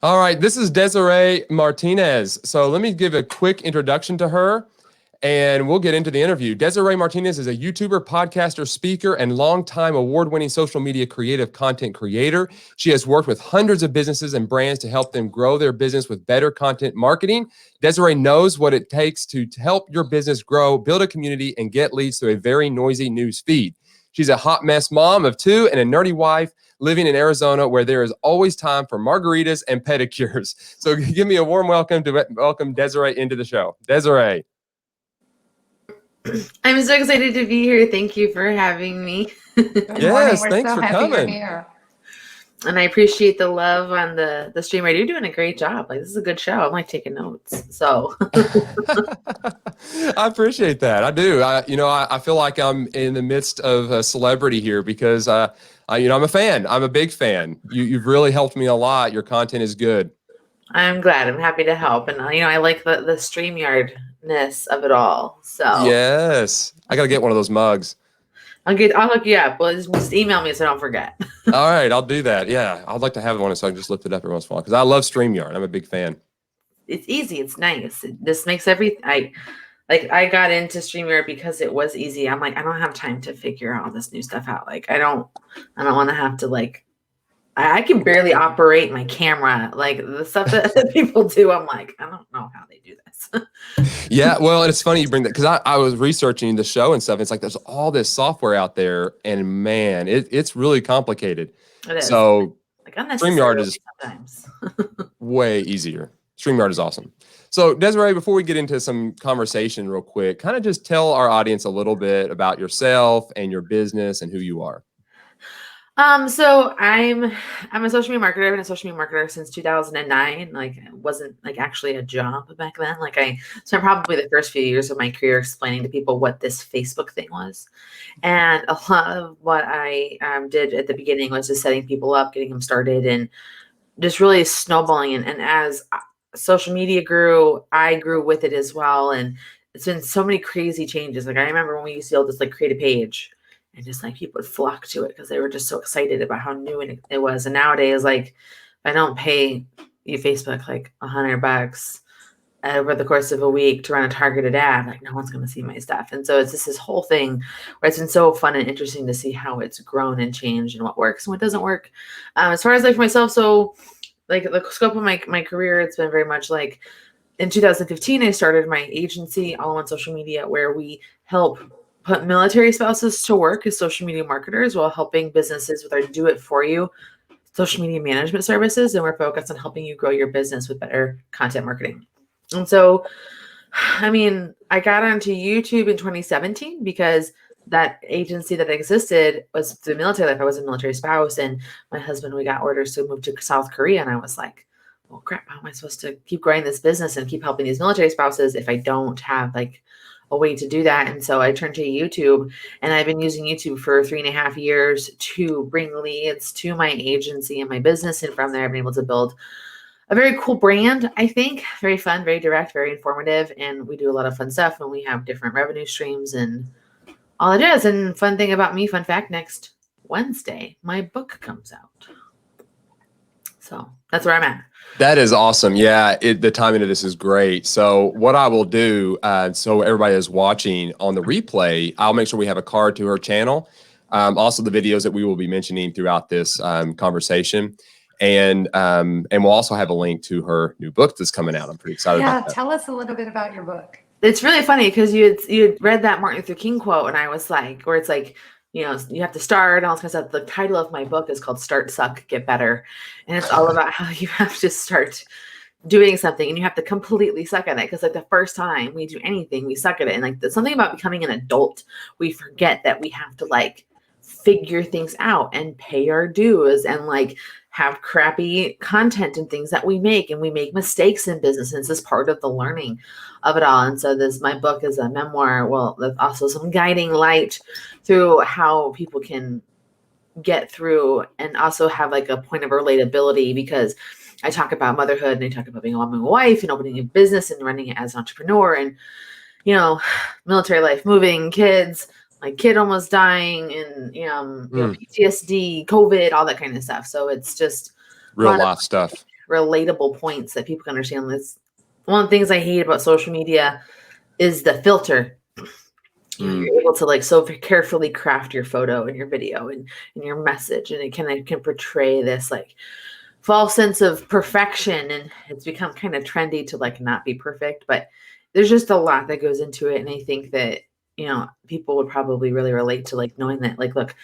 All right, this is Desiree Martinez. So let me give a quick introduction to her and we'll get into the interview. Desiree Martinez is a YouTuber, podcaster, speaker, and longtime award-winning social media creative content creator. She has worked with hundreds of businesses and brands to help them grow their business with better content marketing. Desiree knows what it takes to help your business grow, build a community, and get leads through a very noisy news feed. She's a hot mess mom of two and a nerdy wife living in Arizona where there is always time for margaritas and pedicures. So give me a warm welcome to welcome Desiree into the show. Desiree. I'm so excited to be here. Thank you for having me. Good Yes, morning. We're thanks so for happy coming. you're here. And I appreciate the love on the stream. You're doing a great job. Like, this is a good show. I'm like taking notes. So I appreciate that. I do. I feel like I'm in the midst of a celebrity here because I'm a fan. I'm a big fan. You've really helped me a lot. Your content is good. I'm glad. I'm happy to help. And I like the StreamYard-ness of it all. So Yes. I gotta get one of those mugs. I'll hook you up. Well, just email me so I don't forget. All right, I'll do that. Yeah, I'd like to have one so I can just lift it up every once in a while because I love StreamYard. I'm a big fan. It's easy. It's nice. This makes everything. I got into StreamYard because it was easy. I'm like, I don't have time to figure all this new stuff out. Like, I don't want to have to I can barely operate my camera. Like the stuff that people do, I'm like, I don't know how they do this. Yeah, well, and it's funny you bring that because I was researching the show and stuff. It's like there's all this software out there, and man, it's really complicated. It is. So StreamYard is sometimes way easier. StreamYard is awesome. So Desiree, before we get into some conversation real quick, kind of just tell our audience a little bit about yourself and your business and who you are. So I'm a social media marketer. I've been a social media marketer since 2009. Like, it wasn't actually a job back then. Like, I spent probably the first few years of my career explaining to people what this Facebook thing was. And a lot of what I did at the beginning was just setting people up, getting them started, and just really snowballing. And as social media grew, I grew with it as well. And it's been so many crazy changes. Like, I remember when we used to be able to just create a page. And just people would flock to it because they were just so excited about how new it was. And nowadays, if I don't pay you Facebook $100 over the course of a week to run a targeted ad, no one's going to see my stuff. And so it's just this whole thing where it's been so fun and interesting to see how it's grown and changed and what works and what doesn't work. As far as for myself, so the scope of my career, it's been very much in 2015, I started my agency, All on Social Media, where we help put military spouses to work as social media marketers while helping businesses with our do-it-for-you social media management services. And we're focused on helping you grow your business with better content marketing. And so, I got onto YouTube in 2017 because that agency that existed was through military life. I was a military spouse, and my husband, we got orders to move to South Korea. And I was like, well, crap, how am I supposed to keep growing this business and keep helping these military spouses if I don't have a way to do that? And so I turned to YouTube, and I've been using YouTube for 3.5 years to bring leads to my agency and my business. And from there, I've been able to build a very cool brand, I think. Very fun, very direct, very informative. And we do a lot of fun stuff, and we have different revenue streams and all it is. And fun thing about me, fun fact, next Wednesday, my book comes out. So that's where I'm at. That is awesome. Yeah, the timing of this is great. So what I will do, so everybody is watching on the replay, I'll make sure we have a card to her channel. Also the videos that we will be mentioning throughout this conversation. And we'll also have a link to her new book that's coming out. I'm pretty excited about that. Yeah, tell us a little bit about your book. It's really funny because you had read that Martin Luther King quote, and I was where it's you have to start and all this kind of stuff. The title of my book is called Start, Suck, Get Better. And it's all about how you have to start doing something and you have to completely suck at it. Because the first time we do anything, we suck at it. And there's something about becoming an adult. We forget that we have to figure things out and pay our dues and have crappy content and things that we make. And we make mistakes in business. And it's just part of the learning of it all. And so my book is a memoir. Well, there's also some guiding light through how people can get through and also have a point of relatability, because I talk about motherhood and I talk about being a mom and a wife and opening a business and running it as an entrepreneur and, military life, moving, kids, my kid almost dying and, PTSD, COVID, all that kind of stuff. So it's just real life stuff. relatable points that people can understand. This one of the things I hate about social media is the filter. You know, you're able to like so carefully craft your photo and your video and your message, and it can portray this like false sense of perfection, and it's become kind of trendy to like not be perfect, but there's just a lot that goes into it. And I think that, you know, people would probably really relate to like knowing that, like, look,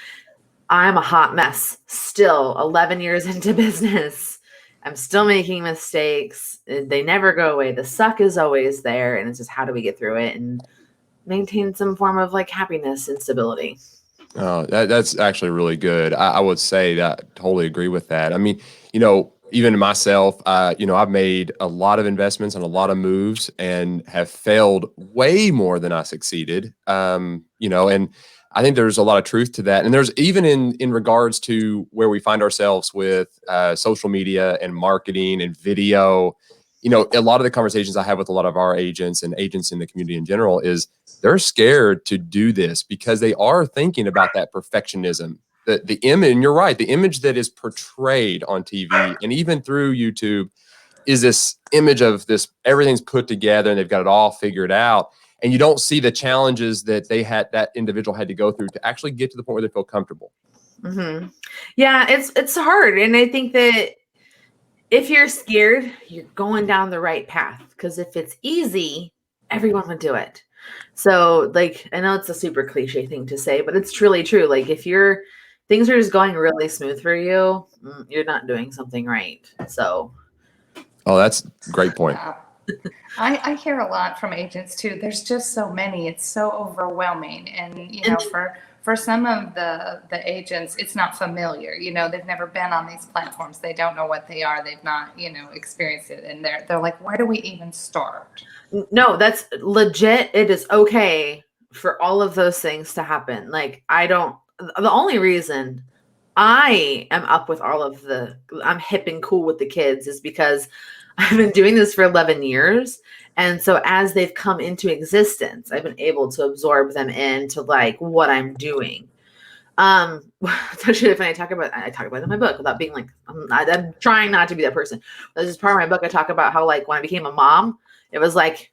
I'm a hot mess still 11 years into business. I'm still making mistakes. They never go away. The suck is always there. And it's just, how do we get through it and maintain some form of like happiness and stability? Oh, that's actually really good. I would say that I totally agree with that. I mean, you know, even myself, you know, I've made a lot of investments and a lot of moves and have failed way more than I succeeded. You know, and I think there's a lot of truth to that. And there's even in regards to where we find ourselves with social media and marketing and video, you know, a lot of the conversations I have with a lot of our agents and agents in the community in general is they're scared to do this because they are thinking about that perfectionism. The image, and you're right, the image that is portrayed on TV and even through YouTube is this image of this, everything's put together and they've got it all figured out. And you don't see the challenges that that individual had to go through to actually get to the point where they feel comfortable. Mm-hmm. Yeah, it's hard. And I think that if you're scared, you're going down the right path, because if it's easy, everyone would do it. So like, I know it's a super cliche thing to say, but it's truly true. Like if things are just going really smooth for you, you're not doing something right. So. Oh, that's a great point. I hear a lot from agents too. There's just so many. It's so overwhelming. And, you know, for some of the agents, it's not familiar. You know, they've never been on these platforms. They don't know what they are. They've not, you know, experienced it. And they're like, where do we even start? No, that's legit. It is okay for all of those things to happen. Like, the only reason I am up with I'm hip and cool with the kids is because I've been doing this for 11 years. And so as they've come into existence, I've been able to absorb them into like what I'm doing. It's actually funny. I talk about it in my book without being like, I'm trying not to be that person. This is part of my book. I talk about how like when I became a mom, it was like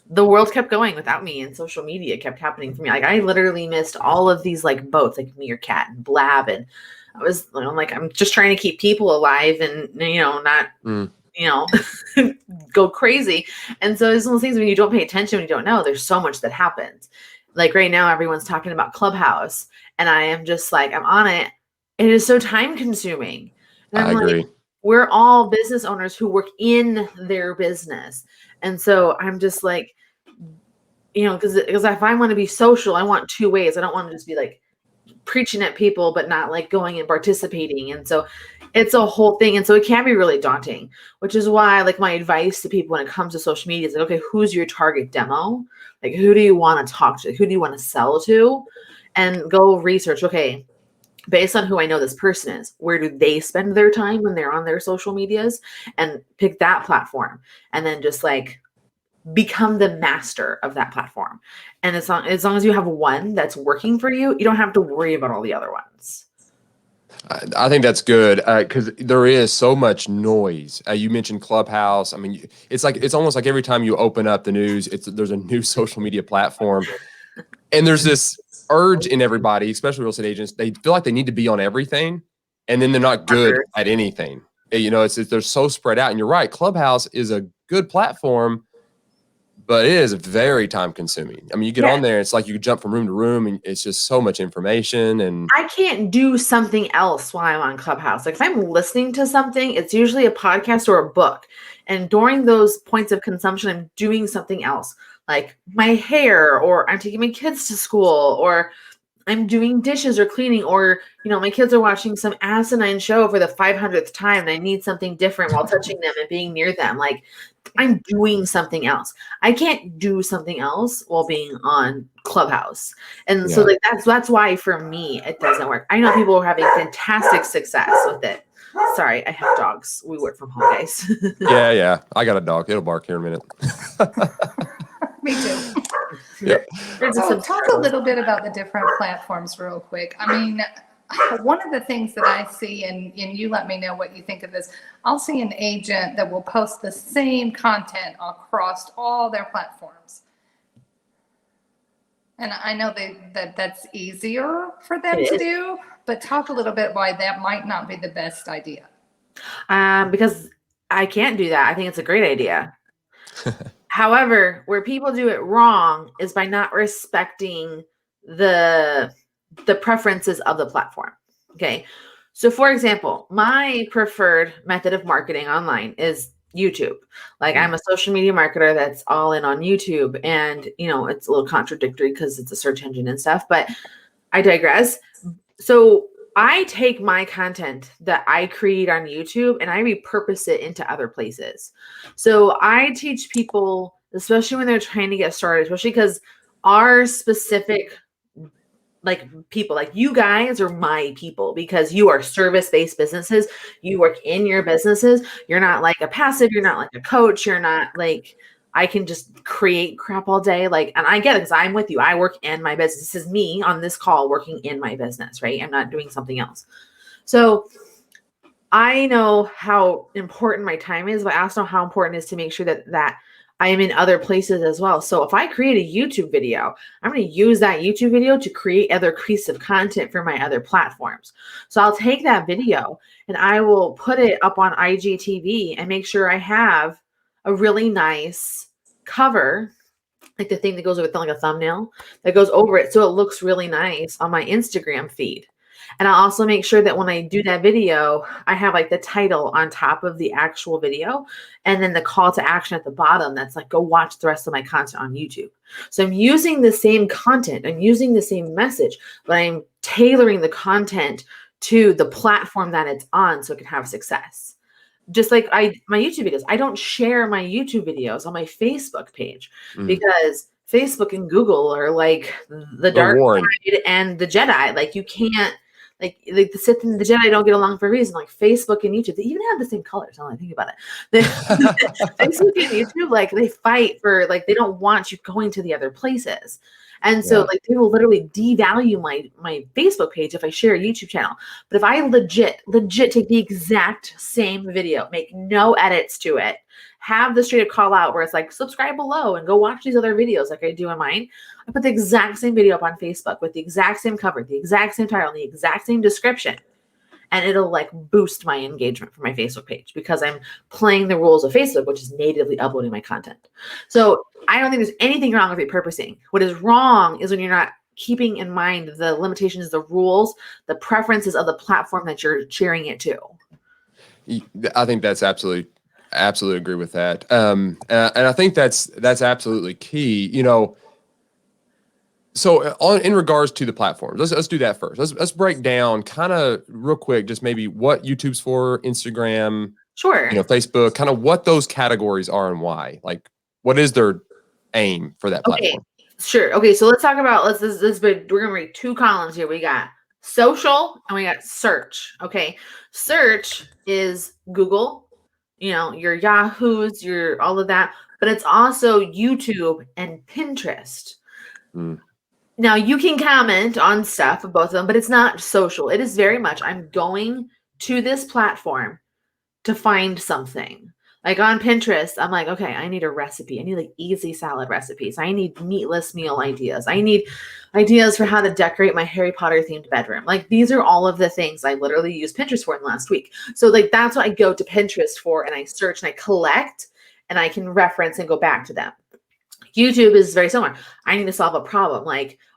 the world kept going without me, and social media kept happening for me. Like I literally missed all of these like boats, like Meerkat and Blab, and I'm like, I'm just trying to keep people alive and, you know, not, you know, go crazy. And so it's one of those things when you don't pay attention, when you don't know, there's so much that happens. Like right now, everyone's talking about Clubhouse, and I am just like, I'm on it. It is so time consuming. And I'm I agree. like, we're all business owners who work in their business. And so I'm just like, you know, because if I want to be social, I want two ways. I don't want to just be like preaching at people, but not like going and participating. And so it's a whole thing. And so it can be really daunting, which is why like my advice to people when it comes to social media is like, okay, who's your target demo? Like, who do you want to talk to? Who do you want to sell to? And go research, okay, based on who I know this person is, where do they spend their time when they're on their social medias, and pick that platform. And then just like become the master of that platform. And as long as you have one that's working for you, you don't have to worry about all the other ones. I think that's good because there is so much noise. You mentioned Clubhouse. I mean, it's almost like every time you open up the news, there's a new social media platform, and there's this urge in everybody, especially real estate agents. They feel like they need to be on everything, and then they're not good at anything. You know, they're so spread out. And you're right, Clubhouse is a good platform, but it is very time consuming. I mean, you get on there, it's like you jump from room to room, and it's just so much information. And I can't do something else while I'm on Clubhouse. Like if I'm listening to something, it's usually a podcast or a book. And during those points of consumption, I'm doing something else, like my hair, or I'm taking my kids to school, or I'm doing dishes or cleaning, or, you know, my kids are watching some asinine show for the 500th time and I need something different while touching them and being near them. Like I'm doing something else. I can't do something else while being on Clubhouse. And so like that's why for me it doesn't work. I know people are having fantastic success with it. Sorry, I have dogs. We work from home, guys. yeah. I got a dog. It'll bark here in a minute. Me too. Yeah. So talk a little bit about the different platforms real quick. I mean, one of the things that I see, and you let me know what you think of this, I'll see an agent that will post the same content across all their platforms. And I know that's easier for them to do, but talk a little bit why that might not be the best idea. Because I can't do that. I think it's a great idea. However, where people do it wrong is by not respecting the preferences of the platform. Okay. So for example, my preferred method of marketing online is YouTube. Like I'm a social media marketer that's all in on YouTube, and it's a little contradictory because it's a search engine and stuff, but I digress. So I take my content that I create on YouTube and I repurpose it into other places. So I teach people, especially when they're trying to get started, especially because our specific people, like you guys are my people because you are service-based businesses. You work in your businesses. You're not like a passive. You're not like a coach. You're not like, I can just create crap all day. And I get it because I'm with you. I work in my business. This is me on this call working in my business, right? I'm not doing something else. So I know how important my time is, but I also know how important it is to make sure that I am in other places as well. So if I create a YouTube video, I'm going to use that YouTube video to create other pieces of content for my other platforms. So I'll take that video and I will put it up on IGTV and make sure I have a really nice cover, like the thing that goes with like a thumbnail that goes over it. So it looks really nice on my Instagram feed. And I'll also make sure that when I do that video, I have like the title on top of the actual video and then the call to action at the bottom. That's like, go watch the rest of my content on YouTube. So I'm using the same content, I'm using the same message, but I'm tailoring the content to the platform that it's on so it can have success. Just like my YouTube videos, I don't share my YouTube videos on my Facebook page because Facebook and Google are like the dark side and the Jedi. Like you can't, like the Sith and the Jedi don't get along for a reason. Like Facebook and YouTube, they even have the same colors. Now I think about it. Facebook and YouTube, like they fight for, like they don't want you going to the other places. And so like they will literally devalue my Facebook page if I share a YouTube channel. But if I legit take the exact same video, make no edits to it, have the straight up call out where it's like subscribe below and go watch these other videos like I do in mine. I put the exact same video up on Facebook with the exact same cover, the exact same title, and the exact same description. And it'll like boost my engagement for my Facebook page because I'm playing the rules of Facebook, which is natively uploading my content. So I don't think there's anything wrong with repurposing. What is wrong is when you're not keeping in mind the limitations, the rules, the preferences of the platform that you're sharing it to. I think that's absolutely agree with that. And I think that's absolutely key. So in regards to the platforms, let's do that first. Let's break down kind of real quick, just maybe what YouTube's for, Instagram, sure, Facebook, kind of what those categories are and why. Like, what is their aim for that platform? Okay, sure. Okay, so let's talk about we're gonna read two columns here. We got social and we got search. Okay, search is Google, your Yahoos, your all of that, but it's also YouTube and Pinterest. Now you can comment on stuff of both of them, but it's not social. It is very much, I'm going to this platform to find something. Like on Pinterest, I'm like, okay, I need a recipe. I need like easy salad recipes. I need meatless meal ideas. I need ideas for how to decorate my Harry Potter themed bedroom. Like these are all of the things I literally used Pinterest for in the last week. So like that's what I go to Pinterest for, and I search and I collect and I can reference and go back to them. YouTube is very similar. I need to solve a problem,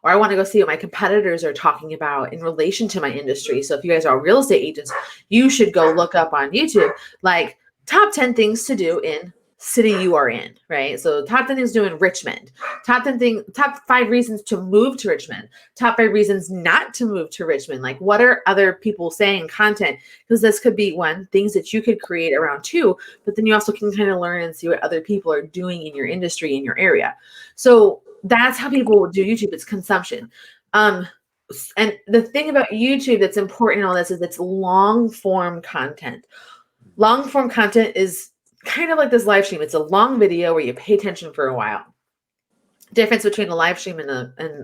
or I want to go see what my competitors are talking about in relation to my industry. So if you guys are real estate agents, you should go look up on YouTube, like top 10 things to do in city you are in, right? So top 10 things to do in Richmond, top 5 reasons to move to Richmond, top 5 reasons not to move to Richmond. Like what are other people saying content? Because this could be things that you could create around too, but then you also can kind of learn and see what other people are doing in your industry, in your area. So that's how people do YouTube. It's consumption. And the thing about YouTube that's important in all this is it's long form content. Long form content is kind of like this live stream. It's a long video where you pay attention for a while. Difference between a live stream and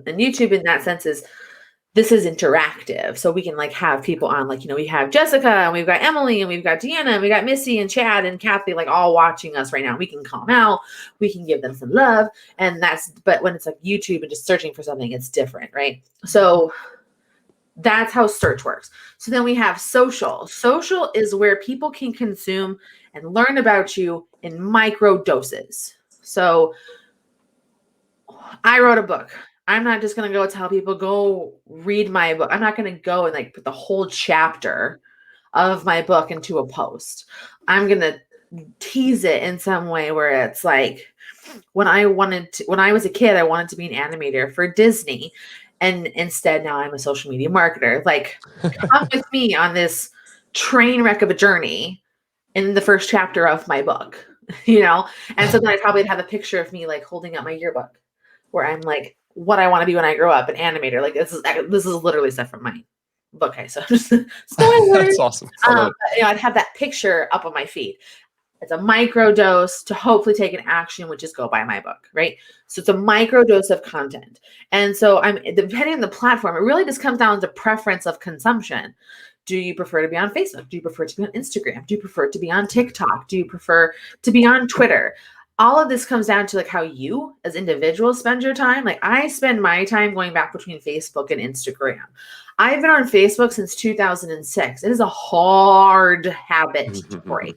YouTube in that sense is this is interactive. So we can like have people on, like, we have Jessica and we've got Emily and we've got Deanna and we got Missy and Chad and Kathy, like all watching us right now. We can call them out. We can give them some love. And but when it's like YouTube and just searching for something, it's different, right? So that's how search works. So then we have social. Social is where people can consume and learn about you in micro doses. So I wrote a book. I'm not just going to go tell people, go read my book. I'm not going to go and like put the whole chapter of my book into a post. I'm going to tease it in some way where it's like, when I was a kid, I wanted to be an animator for Disney. And instead now I'm a social media marketer. Like, come with me on this train wreck of a journey in the first chapter of my book, And so then I probably have a picture of me like holding up my yearbook where I'm like, what I want to be when I grow up, an animator. Like this is literally stuff from my book. Okay, so just spoiler. That's awesome. I'd have that picture up on my feed. It's a micro dose to hopefully take an action, which is go buy my book, right? So it's a micro dose of content. And so depending on the platform, it really just comes down to preference of consumption. Do you prefer to be on Facebook? Do you prefer to be on Instagram? Do you prefer to be on TikTok? Do you prefer to be on Twitter? All of this comes down to like how you as individuals spend your time. Like I spend my time going back between Facebook and Instagram. I've been on Facebook since 2006. It is a hard habit to break.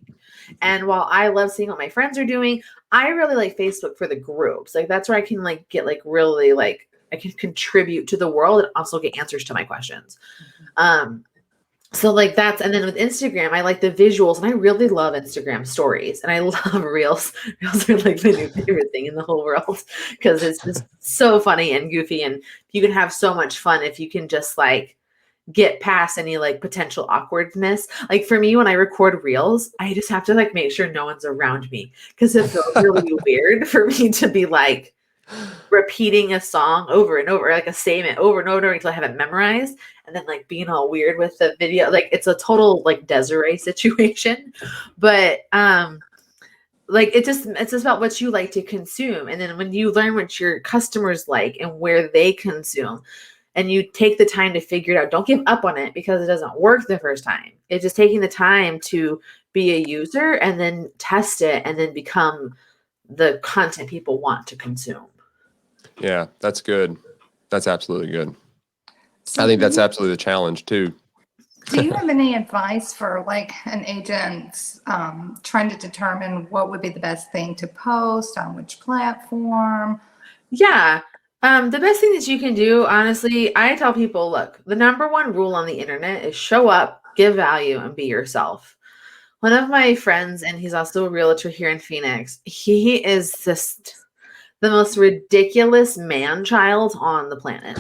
And while I love seeing what my friends are doing, I really like Facebook for the groups. Like that's where I can like get like really like I can contribute to the world and also get answers to my questions. So like and then with Instagram, I like the visuals and I really love Instagram stories and I love reels. Reels are like my new favorite thing in the whole world because it's just so funny and goofy. And you can have so much fun if you can just like get past any like potential awkwardness. Like for me, when I record reels, I just have to like make sure no one's around me because it feels really weird for me to be like repeating a song over and over, like a statement over and over until I have it memorized, and then like being all weird with the video. Like it's a total like Desiree situation, but like it's just about what you like to consume, and then when you learn what your customers like and where they consume, and you take the time to figure it out, don't give up on it because it doesn't work the first time. It's just taking the time to be a user and then test it and then become the content people want to consume. Yeah, that's good. That's absolutely good. So I think that's absolutely the challenge too. Do you have any advice for like an agent trying to determine what would be the best thing to post on which platform? Yeah. The best thing that you can do, honestly, I tell people, look, the number one rule on the internet is show up, give value, and be yourself. One of my friends, and he's also a realtor here in Phoenix, he is just the most ridiculous man-child on the planet.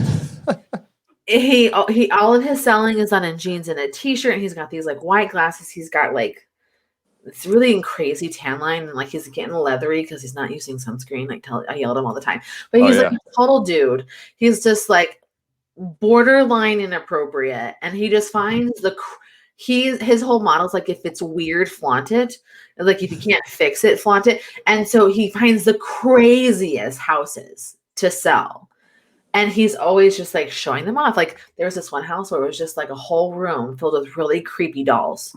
He all of his selling is done in jeans and a t-shirt, and he's got these like white glasses. He's got like it's really crazy tan line, and like he's getting leathery because he's not using sunscreen. I yell at him all the time, but he's like a total dude. He's just like borderline inappropriate, and he just finds his whole model is like, if it's weird, flaunt it. Like if you can't fix it, flaunt it. And so he finds the craziest houses to sell. And he's always just like showing them off. Like there was this one house where it was just like a whole room filled with really creepy dolls.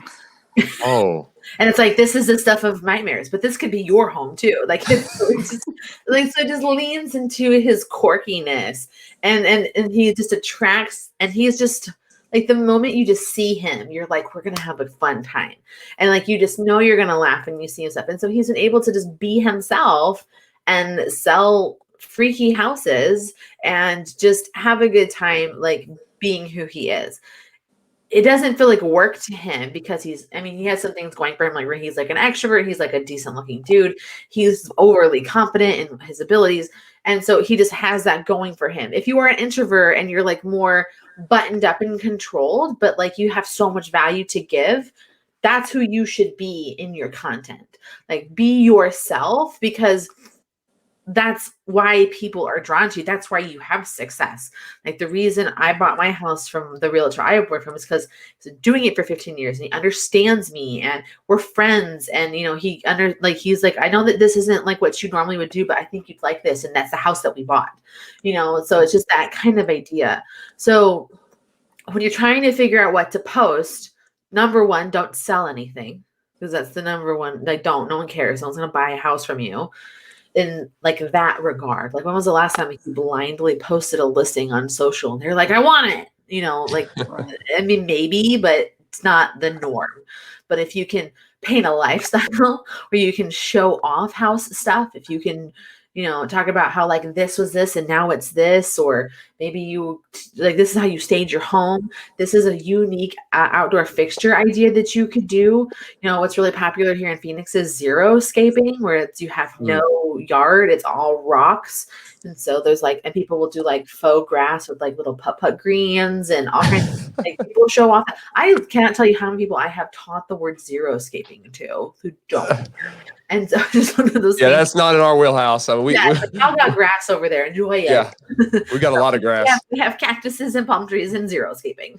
Oh. And it's like, this is the stuff of nightmares, but this could be your home too. Like it's just, like, so it just leans into his quirkiness and he just attracts, and he's just like, the moment you just see him, you're like, we're going to have a fun time. And like, you just know you're going to laugh when you see him stuff. And so he's been able to just be himself and sell freaky houses and just have a good time, like being who he is. It doesn't feel like work to him because he has some things going for him, like where he's like an extrovert. He's like a decent looking dude. He's overly confident in his abilities. And so he just has that going for him. If you are an introvert and you're like more buttoned up and controlled, but like you have so much value to give, that's who you should be in your content. Like be yourself, because that's why people are drawn to you. That's why you have success. Like the reason I bought my house from the realtor I work from is because he's doing it for 15 years and he understands me and we're friends. And, you know, he's like, I know that this isn't like what you normally would do, but I think you'd like this. And that's the house that we bought, you know? So it's just that kind of idea. So when you're trying to figure out what to post, number one, don't sell anything, because that's the number one. Like, no one cares. No one's going to buy a house from you. In like that regard, like when was the last time you blindly posted a listing on social and they're like, I want it, you know, like, I mean, maybe, but it's not the norm. But if you can paint a lifestyle where you can show off house stuff, if you can, you know, talk about how like this was this and now it's this, or maybe you like this is how you stage your home. This is a unique outdoor fixture idea that you could do. You know, what's really popular here in Phoenix is xeriscaping, where it's you have no yard, it's all rocks. And so there's like, and people will do like faux grass with like little putt greens and all kinds of like people show off. I cannot tell you how many people I have taught the word xeriscaping to who don't. And so just one of those things. That's not in our wheelhouse. So y'all got grass over there. Enjoy it. Yeah, we got a lot of grass. Yeah, we have cactuses and palm trees and xeriscaping.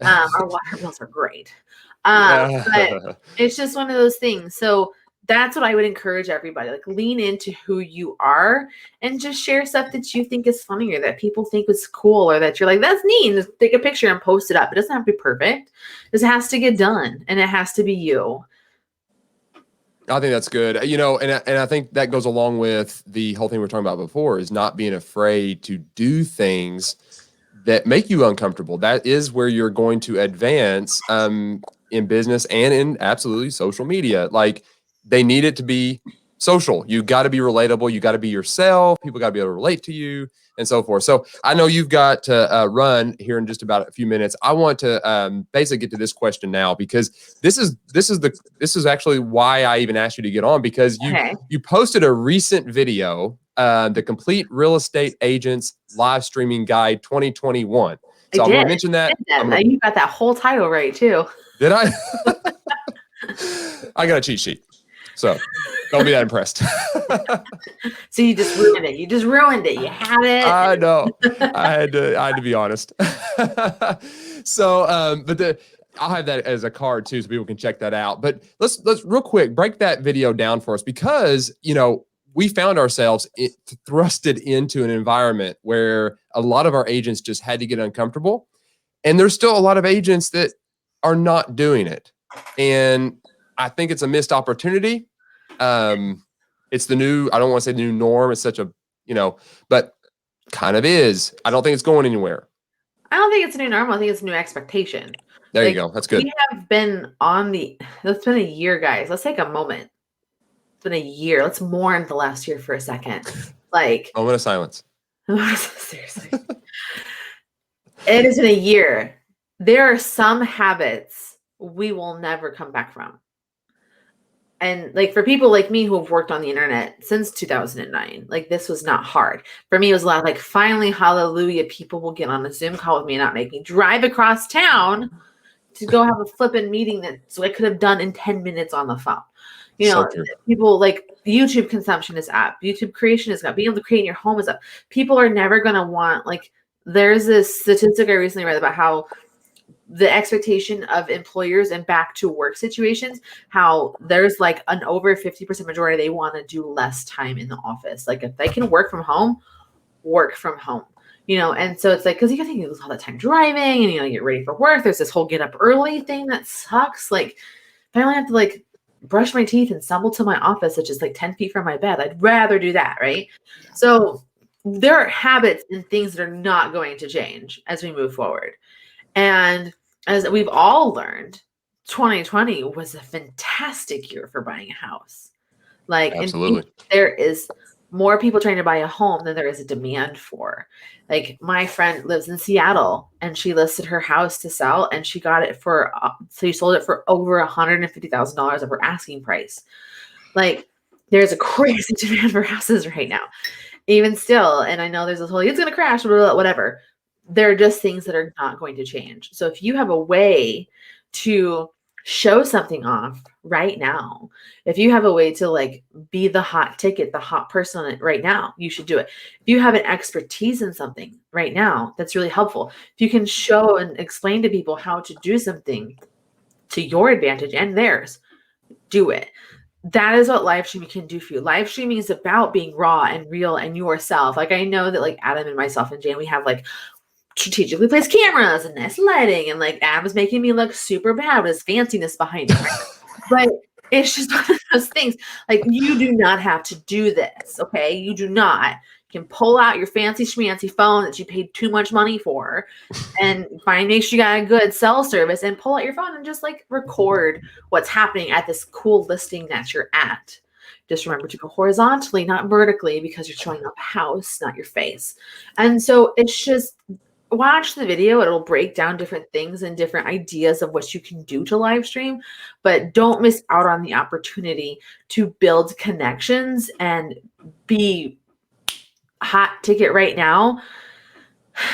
Our water bills are great. But it's just one of those things. So that's what I would encourage everybody. Like, lean into who you are and just share stuff that you think is funny or that people think is cool or that you're like, that's neat. Just take a picture and post it up. It doesn't have to be perfect. This has to get done and it has to be you. I think that's good. You know, and I think that goes along with the whole thing we were talking about before, is not being afraid to do things that make you uncomfortable. That is where you're going to advance in business and in absolutely social media. Like, they need it to be social. You got to be relatable. You got to be yourself. People got to be able to relate to you and so forth. So I know you've got to run here in just about a few minutes. I want to basically get to this question now, because this is actually why I even asked you to get on, because you posted a recent video, the Complete Real Estate Agents Live Streaming Guide 2021. So I'm going to mention that. You got that whole title right too. Did I? I got a cheat sheet. So don't be that impressed. So you just ruined it. You had it. I know. I had to be honest. So, but I'll have that as a card too, so people can check that out. But let's real quick break that video down for us, because, you know, we found ourselves thrusted into an environment where a lot of our agents just had to get uncomfortable, and there's still a lot of agents that are not doing it. And I think it's a missed opportunity. It's the new, I don't want to say the new norm. It's such a, you know, but kind of is. I don't think it's going anywhere. I don't think it's a new normal. I think it's a new expectation. There you go. That's good. We have been it's been a year, guys. Let's take a moment. It's been a year. Let's mourn the last year for a second. Like, moment of silence. Seriously. It has been a year. There are some habits we will never come back from. And like, for people like me who have worked on the internet since 2009, like, this was not hard. For me, it was a lot of like, finally, hallelujah, people will get on a Zoom call with me and not make me drive across town to go have a flipping meeting that I could have done in 10 minutes on the phone. You know, people like YouTube consumption is up. YouTube creation is up. Being able to create in your home is up. People are never going to want, like, there's this statistic I recently read about how the expectation of employers and back to work situations, how there's like an over 50% majority, they want to do less time in the office. Like, if they can work from home, you know? And so it's like, cause you gotta think you lose all that time driving and, you know, get ready for work. There's this whole get up early thing that sucks. Like, if I only have to like brush my teeth and stumble to my office, which is like 10 feet from my bed, I'd rather do that. Right. Yeah. So there are habits and things that are not going to change as we move forward. And as we've all learned, 2020 was a fantastic year for buying a house. Like, absolutely, there is more people trying to buy a home than there is a demand for. Like, my friend lives in Seattle and she listed her house to sell, and she got it for, so she sold it for over $150,000 of her asking price. Like, there's a crazy demand for houses right now, even still. And I know there's this whole, it's going to crash, whatever. There are just things that are not going to change. So if you have a way to show something off right now. If you have a way to like be the hot ticket, the hot person on it right now, you should do it. If you have an expertise in something right now, that's really helpful. If you can show and explain to people how to do something to your advantage and theirs, do it. That is what live streaming can do for you. Live streaming is about being raw and real and yourself. Like I know that like Adam and myself and Jayne, we have like strategically placed cameras and nice lighting, and like Adam's making me look super bad with his fanciness behind it. But it's just one of those things. Like you do not have to do this, okay? You do not. You can pull out your fancy schmancy phone that you paid too much money for and make sure you got a good cell service and pull out your phone and just like record what's happening at this cool listing that you're at. Just remember to go horizontally, not vertically, because you're showing up a house, not your face. And so it's just watch the video. It'll break down different things and different ideas of what you can do to live stream, but don't miss out on the opportunity to build connections and be hot ticket right now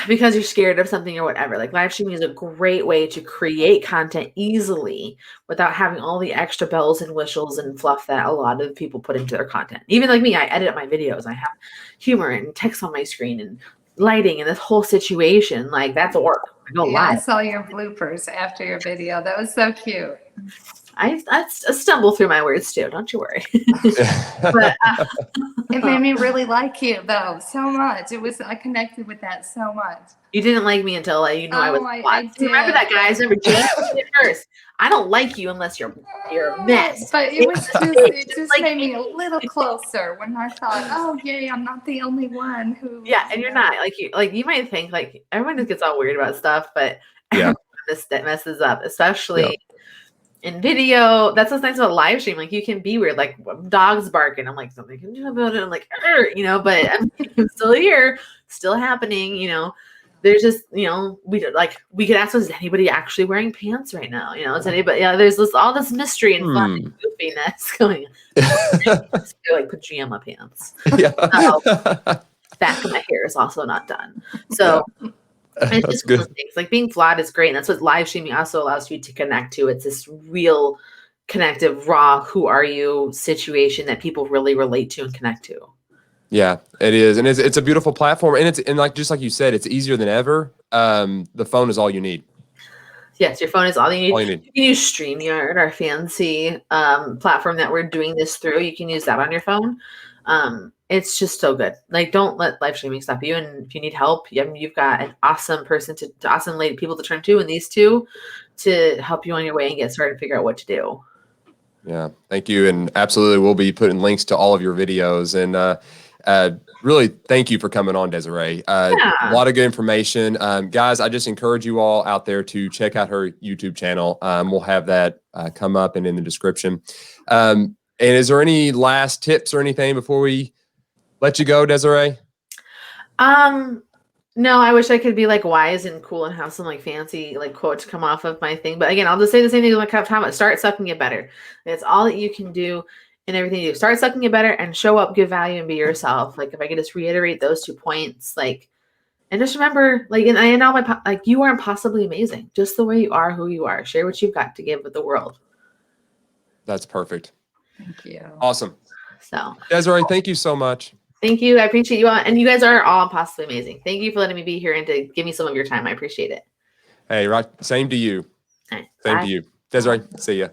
because you're scared of something or whatever. Like live streaming is a great way to create content easily without having all the extra bells and whistles and fluff that a lot of people put into their content. Even like me, I edit my videos. I have humor and text on my screen and lighting and this whole situation. Like that's a work. I saw your bloopers after your video. That was so cute. I stumble through my words too. Don't you worry. But it made me really like you though so much. I connected with that so much. You didn't like me until I was. I did. Remember that, guys? Remember Jayne first. I don't like you unless you're a mess. But it just like, made me a little closer when I thought, oh yay, I'm not the only one who. Yeah, and you're not you might think like everyone just gets all weird about stuff, but yeah, that messes up, especially. Yeah. In video, that's what's nice about live stream. Like you can be weird, like dogs barking. I'm like, something can do about it. I'm like, but I'm still here, still happening. There's just, we could ask, is anybody actually wearing pants right now? Is anybody? Yeah, there's all this mystery and fun and goofiness going on. Like pajama pants. Yeah. Back of my hair is also not done. So. Yeah. It's just one of those things. Like being flawed is great. And that's what live streaming also allows you to connect to. It's this real connective, raw, who are you situation that people really relate to and connect to. Yeah, it is. And it's a beautiful platform. And like, just like you said, it's easier than ever. The phone is all you need. Yes, your phone is all you need. You can use StreamYard, our fancy platform that we're doing this through. You can use that on your phone. It's just so good. Like, don't let live streaming stop you. And if you need help, you've got an awesome person awesome lady people to turn to, and these two to help you on your way and get started and figure out what to do. Yeah, thank you. And absolutely, we'll be putting links to all of your videos. And really, thank you for coming on, Desiree. A lot of good information. Guys, I just encourage you all out there to check out her YouTube channel. We'll have that come up and in the description. And is there any last tips or anything before we let you go, Desiree? No, I wish I could be like wise and cool and have some like fancy like quotes come off of my thing. But again, I'll just say the same thing like time. Start sucking it better. That's all that you can do in everything you do. Start sucking it better and show up, give value, and be yourself. Like if I could just reiterate those 2 points, like, and just remember, like, and I know you are impossibly amazing, just the way you are, who you are. Share what you've got to give with the world. That's perfect. Thank you. Awesome. So, Desiree, thank you so much. Thank you. I appreciate you all. And you guys are all possibly amazing. Thank you for letting me be here and to give me some of your time. I appreciate it. Hey, right. Same to you. Right, same to you. Desiree, see ya.